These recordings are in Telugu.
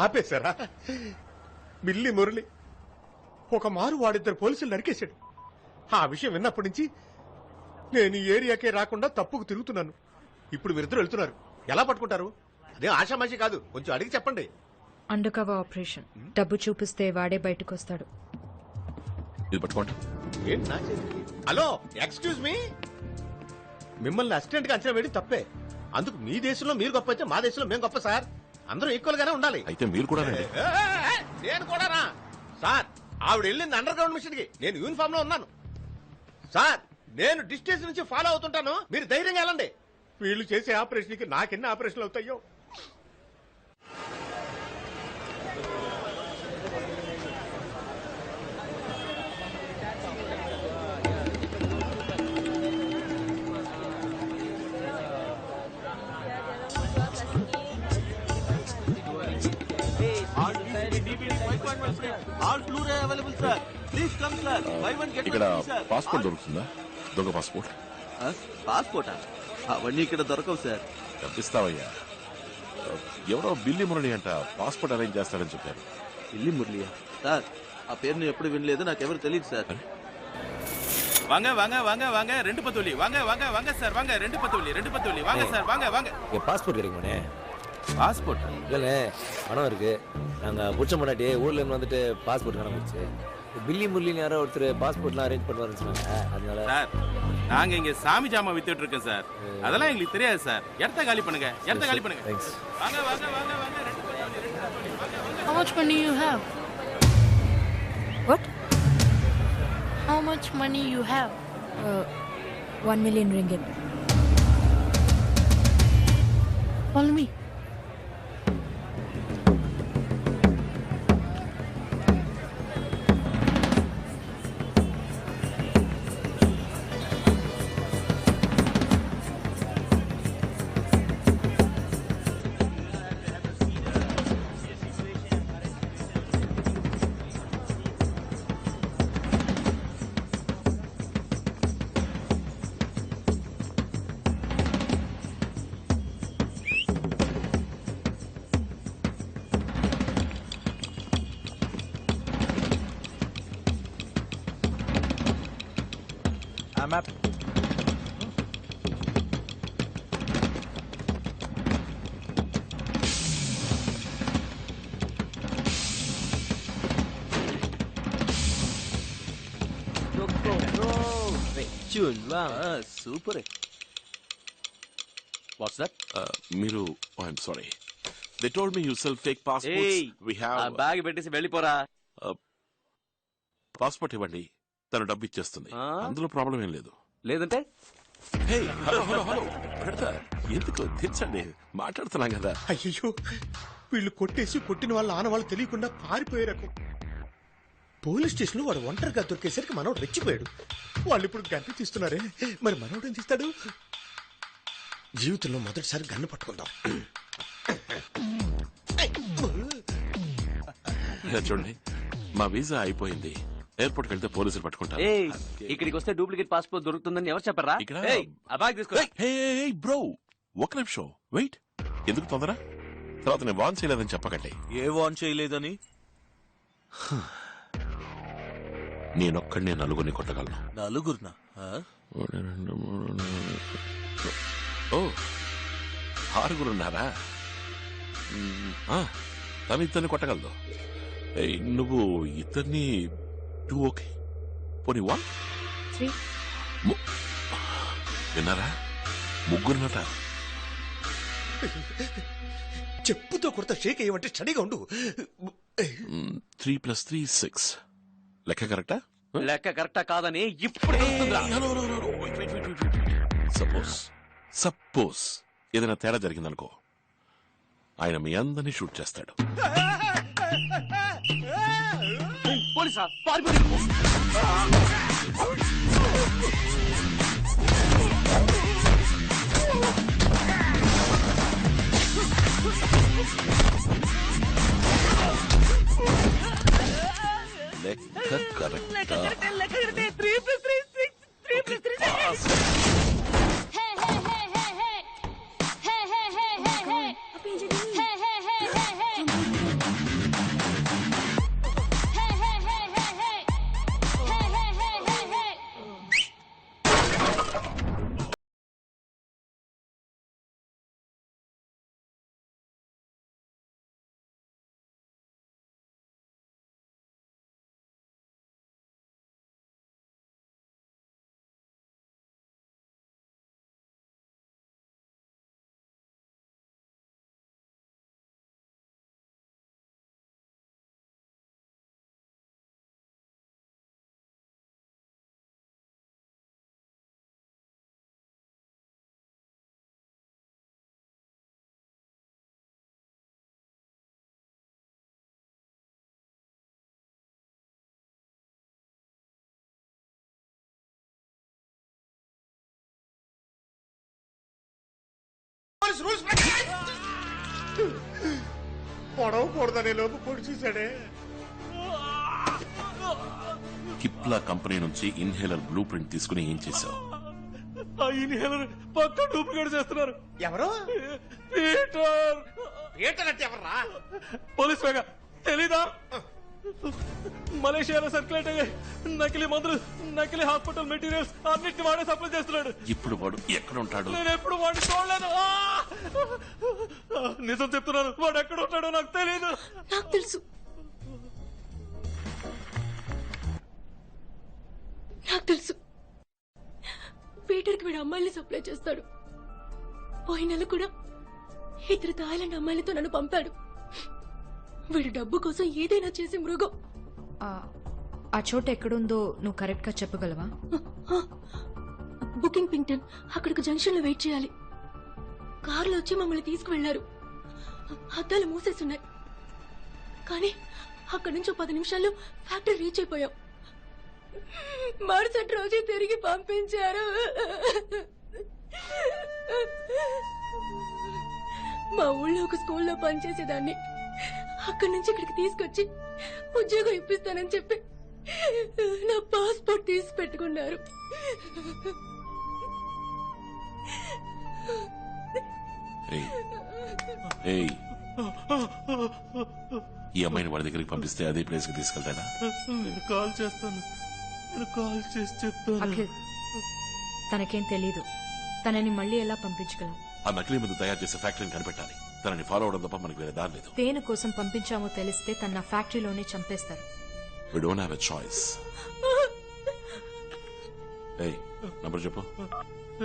ఆపేశారా? బిల్లి మురళి ఒక మారు వాడిద్దరు పోలీసులు నరికేశాడు. ఆ విషయం విన్నప్పటి నుంచి నేను ఈ ఏరియాకే రాకుండా తప్పుకు తిరుగుతున్నాను. ఇప్పుడు మీరిద్దరు వెళ్తున్నారు, ఎలా పట్టుకుంటారు? అదే ఆషామాషి కాదు, కొంచెం అడిగి చెప్పండి. Under cover operation. డబ్బు చూపిస్తే వాడే బయటకు వస్తాడు. ఇది పట్టుకోండి. ఏంటి నా చేతికి? Hello, excuse me. మిమ్మల్ని అసిస్టెంట్ గా అంచనా వేయడం తప్పే. అందుకు మీ దేశంలో మీరు గొప్ప అయితే మా దేశంలో మేము గొప్ప సార్. అందరూ ఈక్వల్ గానే ఉండాలి. అయితే మీరు కూడా రండి. నేను కూడానా సార్? ఆవిడ వెళ్ళింది అండర్ గ్రౌండ్ మిషన్ కి, నేను యూనిఫామ్ లో ఉన్నాను సార్. నేను డిస్టెన్స్ నుంచి ఫాలో అవుతుంటాను, మీరు ధైర్యంగా వెళ్ళండి. వీళ్ళు చేసే ఆపరేషన్ కి నాకెన్ని ఆపరేషన్లు అవుతాయో. ఇక్కడ పాస్పోర్ట్ దొరుకుతుందా? దొంగ పాస్పోర్ట్. పాస్పోర్టా? అవన్నీ ఇక్కడ దొరకవు సార్. తప్పిస్తావయ్యా. ఎవరో బిల్లి మురళి అంట పాస్పోర్ట్ అరేంజ్ చేస్తాడని చెప్పారు. బిల్లి మురళియా? సార్ ఆ పేరుని ఎప్పుడు వినలేదు, నాకెవరు తెలియదు సార్. வாங்க வாங்க வாங்க வாங்க ரெண்டு பத்தோலி வாங்க வாங்க வாங்க சார் வாங்க ரெண்டு பத்தோலி வாங்க சார் வாங்க வாங்க. பாஸ்போர்ட் கிடைக்குமாண்ணே? பாஸ்போர்ட் இல்ல பணம் இருக்கு. நாங்க புடிச்ச முன்னாடி ஊர்ல இருந்து வந்துட்டு பாஸ்போர்ட் காணாம பில்லி முரளின்னு யாரோ ஒருத்தர் பாஸ்போர்ட்லாம் அரேஞ்ச் பண்ணுவாருன்னு சொன்னாங்க. அதனால சார் நாங்க இங்க சாமி ஜாமா வித்துட்டு இருக்கோம் சார். அதெல்லாம் எங்களுக்கு தெரியாது சார். இடத்த காலி பண்ணுங்க, இடத்த காலி பண்ணுங்க. தேங்க்ஸ். வாங்க வாங்க வாங்க வாங்க ரெண்டு பத்தோலி. How much money you have? What? How much money you have? 1 million ringgit. Follow me. I'm up. Super. What's that? మీరు I'm sorry. They told me you sell fake passports. We have bag పెట్టేసి వెళ్ళిపోరా. పాస్పోర్ట్ ఇవ్వండి, తను డబ్బు ఇచ్చేస్తుంది. అందులో ప్రాబ్లం ఏం లేదు. లేదంటే హలో హలో హలో బ్రదర్, ఎందుకు తెచ్చండి, మాట్లాడుతున్నాం కదా. అయ్యో, వీళ్ళు కొట్టేసి కొట్టిన వాళ్ళ ఆనవాళ్ళు తెలియకుండా పారిపోయే రకం. పోలీస్ స్టేషన్ లో వాడు ఒంటరిగా దొరికేసరికి మనోడు రెచ్చిపోయాడు. వాళ్ళు ఇప్పుడు గన్ను తీస్తున్నారే, మరి మనోడు ఏం తీస్తాడు? జీవితంలో మొదటిసారి గన్ను పట్టుకుందాం. చూడండి, మా వీసా అయిపోయింది. ఎయిర్పోర్ట్ వెళ్తే పోలీసులు పట్టుకుంటారు. ఇక్కడికి వస్తే డూప్లికేట్ పాస్పోర్ట్ దొరుకుతుందని ఎవరు చెప్పరా? ఇక్కడ ఆ బ్యాగ్ తీసుకో. బ్రో, ఒక నిమిషం వెయిట్. ఎందుకు తొందర? తర్వాత నేను వాన్ చేయలేదని చెప్పకండి. ఏ వాన్ చేయలేదని? నేనొక్కడినే నలుగురిని కొట్టగలను. నలుగురునా? ఓ, ఆరుగురున్నారా? తను ఇద్దరిని కొట్టగలదు. నువ్వు ఇద్దరిని 2 ఓకే, పోనీ 1 3. విన్నారా? ముగ్గురునట. చెప్పుతో కొరత షేక్ అయ్యమంటే స్టడీగా ఉండు. 3 + 3 6. లెక్క కరెక్టా? లెక్క కరెక్టా కాదని ఇప్పుడు సపోజ్ ఏదైనా తేడా జరిగిందనుకో, ఆయన మీ అందరినీ షూట్ చేస్తాడు. పోలీసా? పారిపోయి లెక్క కరెక్టా? రూల్స్ పొడవకూడదనే లోపు పొడి చూశాడే. కిప్లా కంపెనీ నుంచి ఇన్హేలర్ బ్లూ ప్రింట్ తీసుకుని ఏం చేశావు? ఆ ఇన్హేలర్ పక్క డూప్లికేట్ చేస్తున్నారు. ఎవరు? పీటర్ పీటర్ అంటే ఎవర్రా? పోలీస్ వేగ తెలీదా? మలేషియాలో సర్క్యులేట్ అయ్యే నకిలీ మందులు, నకిలీ హాస్పిటల్ మెటీరియల్స్ అన్నిటిని వాడే సప్లై చేస్తున్నాడు. ఇప్పుడు వాడు ఎక్కడ ఉంటాడు? నేను ఎప్పుడు వాడిని చూడలేదు. నిజం చెప్తున్నాను, వాడు ఎక్కడ ఉంటాడో నాకు తెలియదు. నాకు తెలుసు, నాకు తెలుసు. పీటర్కి వీడు అమ్మాయిల్ని సప్లై చేస్తాడు. పోయిన నెల కూడా 2 థాయిలాండ్ అమ్మాయిలతో నన్ను పంపాడు. వీడు డబ్బు కోసం ఏదైనా చేసి మృగం. ఆ చోట ఎక్కడుందో నువ్వు కరెక్ట్ గా చెప్పగలవా? బుకింగ్ పింగ్టన్. అక్కడికి జంక్షన్ లో వెయిట్ చేయాలి. కారులో వచ్చి మమ్మల్ని తీసుకువెళ్లారు. అద్దాలు మూసేస్తున్నాయి. కానీ అక్కడి నుంచి 10 నిమిషాల్లో ఫ్యాక్టరీ రీచ్ అయిపోయాం. మరుసటి రోజు తిరిగి పంపించారు. మా ఊళ్ళో ఒక స్కూల్లో పనిచేసేదాన్ని. అక్కడి నుంచి ఇక్కడికి తీసుకొచ్చి ఉద్యోగం ఇప్పిస్తానని చెప్పి నా పాస్పోర్ట్ తీసి పెట్టుకున్నారు. ఏయ్, ఏయ్, ఈ అమ్మాయిని వాడి దగ్గరికి పంపిస్తే అదే ప్లేస్ కి తీసుకెళ్తాడా? నేను కాల్ చేస్తాను, నేను కాల్ చేసి చెప్తాను. అఖిల్, తనకేం తెలీదు. తనని మళ్ళీ ఎలా పంపించగలం? ఆ నకిలీ మందు తయారు చేసే ఫ్యాక్టరీని కనిపెట్టాలి. తనని ఫాలో అవడం తప్ప మనకు వేరే దారి లేదు. దేని కోసం పంపించామో తెలిస్తే తన నా ఫ్యాక్టరీలోనే చంపేస్తారు. We don't have a choice. ఏయ్, నంబర్ చెప్పు.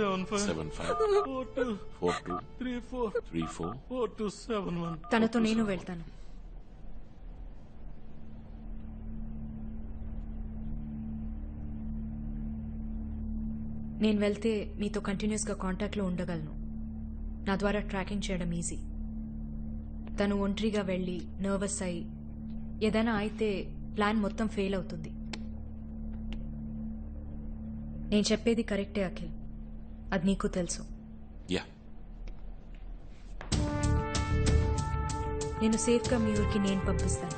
75423434. తనతో నేను వెళ్తాను. నేను వెళ్తే నీతో కంటిన్యూస్ గా కాంటాక్ట్ లో ఉండగలను. నా ద్వారా ట్రాకింగ్ చేయడం ఈజీ. తను ఒంటరిగా వెళ్ళి నర్వస్ అయి ఏదైనా అయితే ప్లాన్ మొత్తం ఫెయిల్ అవుతుంది. నేను చెప్పేది కరెక్టే అఖిల్, అది నీకు తెలుసు. యా, నేను సేఫ్గా మీ ఊరికి నేను పంపిస్తాను.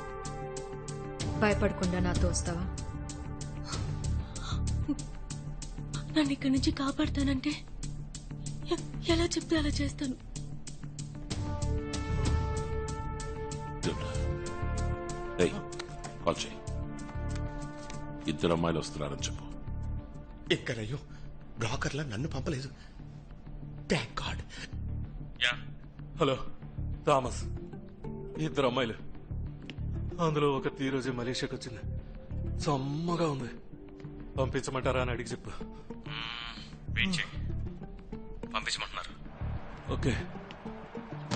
భయపడకుండా నాతో వస్తావా? నన్ను ఇక్కడి నుంచి కాపాడుతానంటే ఎలా చెప్తే అలా చేస్తాను. కాల్ చేయి. 2 అమ్మాయిలు వస్తున్నారని చెప్పు. ఎక్కడయ్యో బ్లాకర్లా నన్ను పంపలేదు. Thank God. హలో థామస్, 2 అమ్మాయిలు. అందులో ఒకటి ఈ రోజే మలేషియాకి వచ్చింది. సమ్మగా ఉంది. పంపించమంటారా అని అడిగి చెప్పు. పంపించమంటున్నారు. ఓకే.